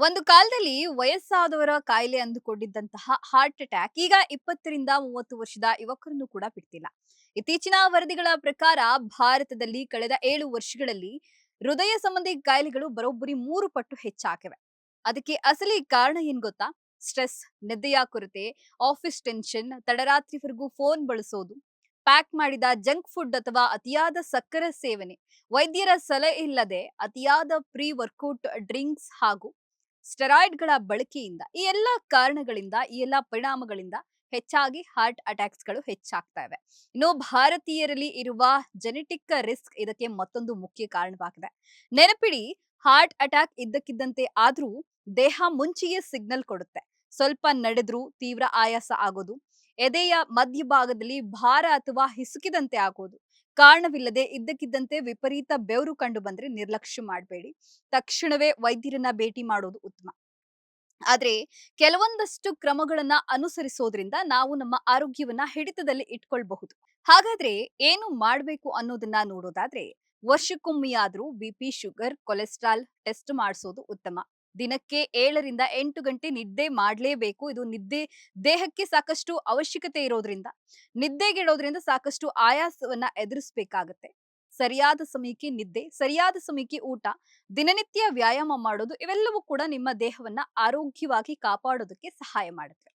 ಒಂದು ಕಾಲದಲ್ಲಿ ವಯಸ್ಸಾದವರ ಕಾಯಿಲೆ ಅಂದುಕೊಂಡಿದ್ದಂತಹ ಹಾರ್ಟ್ ಅಟ್ಯಾಕ್ ಈಗ 20ರಿಂದ 30 ವರ್ಷದ ಯುವಕರನ್ನು ಕೂಡ ಬಿಡ್ತಿಲ್ಲ. ಇತ್ತೀಚಿನ ವರದಿಗಳ ಪ್ರಕಾರ ಭಾರತದಲ್ಲಿ ಕಳೆದ 7 ವರ್ಷಗಳಲ್ಲಿ ಹೃದಯ ಸಂಬಂಧಿ ಕಾಯಿಲೆಗಳು ಬರೋಬ್ಬರಿ 3 ಪಟ್ಟು ಹೆಚ್ಚಾಗಿವೆ. ಅದಕ್ಕೆ ಅಸಲಿ ಕಾರಣ ಏನ್ ಗೊತ್ತಾ? ಸ್ಟ್ರೆಸ್, ನಿದ್ದೆಯ ಕೊರತೆ, ಆಫೀಸ್ ಟೆನ್ಷನ್, ತಡರಾತ್ರಿವರೆಗೂ ಫೋನ್ ಬಳಸೋದು, ಪ್ಯಾಕ್ ಮಾಡಿದ ಜಂಕ್ ಫುಡ್ ಅಥವಾ ಅತಿಯಾದ ಸಕ್ಕರೆ ಸೇವನೆ, ವೈದ್ಯರ ಸಲಹೆ ಇಲ್ಲದೆ ಅತಿಯಾದ ಪ್ರೀ ವರ್ಕೌಟ್ ಡ್ರಿಂಕ್ಸ್ ಹಾಗೂ ಸ್ಟೆರಾಯ್ಡ್‌ಗಳ ಬಳಕೆಯಿಂದ ಈ ಎಲ್ಲಾ ಕಾರಣಗಳಿಂದ, ಈ ಎಲ್ಲಾ ಪರಿಣಾಮಗಳಿಂದ ಹೆಚ್ಚಾಗಿ ಹಾರ್ಟ್ ಅಟ್ಯಾಕ್ಸ್‌ಗಳು ಹೆಚ್ಚಾಗ್ತಾ ಇವೆ. ಇನ್ನು ಭಾರತೀಯರಲ್ಲಿ ಇರುವ ಜೆನೆಟಿಕ್ ರಿಸ್ಕ್ ಇದಕ್ಕೆ ಮತ್ತೊಂದು ಮುಖ್ಯ ಕಾರಣವಾಗಿದೆ. ನೆನಪಿಡಿ, ಹಾರ್ಟ್ ಅಟ್ಯಾಕ್ ಇದ್ದಕ್ಕಿದ್ದಂತೆ ಆದ್ರೂ ದೇಹ ಮುಂಚೆಯೇ ಸಿಗ್ನಲ್ ಕೊಡುತ್ತೆ. ಸ್ವಲ್ಪ ನಡೆದ್ರೂ ತೀವ್ರ ಆಯಾಸ ಆಗೋದು, ಎದೆಯ ಮಧ್ಯಭಾಗದಲ್ಲಿ ಭಾರ ಅಥವಾ ಹಿಸುಕಿದಂತೆ ಆಗೋದು, ಕಾರಣವಿಲ್ಲದೆ ಇದ್ದಕ್ಕಿದ್ದಂತೆ ವಿಪರೀತ ಬೆವರು ಕಂಡು ಬಂದ್ರೆ ನಿರ್ಲಕ್ಷ್ಯ ಮಾಡಬೇಡಿ. ತಕ್ಷಣವೇ ವೈದ್ಯರನ್ನ ಭೇಟಿ ಮಾಡೋದು ಉತ್ತಮ. ಆದ್ರೆ ಕೆಲವೊಂದಷ್ಟು ಕ್ರಮಗಳನ್ನ ಅನುಸರಿಸೋದ್ರಿಂದ ನಾವು ನಮ್ಮ ಆರೋಗ್ಯವನ್ನ ಹಿಡಿತದಲ್ಲಿ ಇಟ್ಕೊಳ್ಬಹುದು. ಹಾಗಾದ್ರೆ ಏನು ಮಾಡ್ಬೇಕು ಅನ್ನೋದನ್ನ ನೋಡೋದಾದ್ರೆ, ವರ್ಷಕ್ಕೊಮ್ಮೆಯಾದ್ರೂ ಬಿಪಿ, ಶುಗರ್, ಕೊಲೆಸ್ಟ್ರಾಲ್ ಟೆಸ್ಟ್ ಮಾಡಿಸೋದು ಉತ್ತಮ. ದಿನಕ್ಕೆ 7ರಿಂದ 8 ಗಂಟೆ ನಿದ್ದೆ ಮಾಡ್ಲೇಬೇಕು. ಇದು ನಿದ್ದೆ ದೇಹಕ್ಕೆ ಸಾಕಷ್ಟು ಅವಶ್ಯಕತೆ ಇರೋದ್ರಿಂದ, ನಿದ್ದೆಗೆಡೋದ್ರಿಂದ ಸಾಕಷ್ಟು ಆಯಾಸವನ್ನ ಎದುರಿಸಬೇಕಾಗತ್ತೆ. ಸರಿಯಾದ ಸಮಯಕ್ಕೆ ನಿದ್ದೆ, ಸರಿಯಾದ ಸಮಯಕ್ಕೆ ಊಟ, ದಿನನಿತ್ಯ ವ್ಯಾಯಾಮ ಮಾಡೋದು ಇವೆಲ್ಲವೂ ಕೂಡ ನಿಮ್ಮ ದೇಹವನ್ನ ಆರೋಗ್ಯವಾಗಿ ಕಾಪಾಡೋದಕ್ಕೆ ಸಹಾಯ ಮಾಡುತ್ತೆ.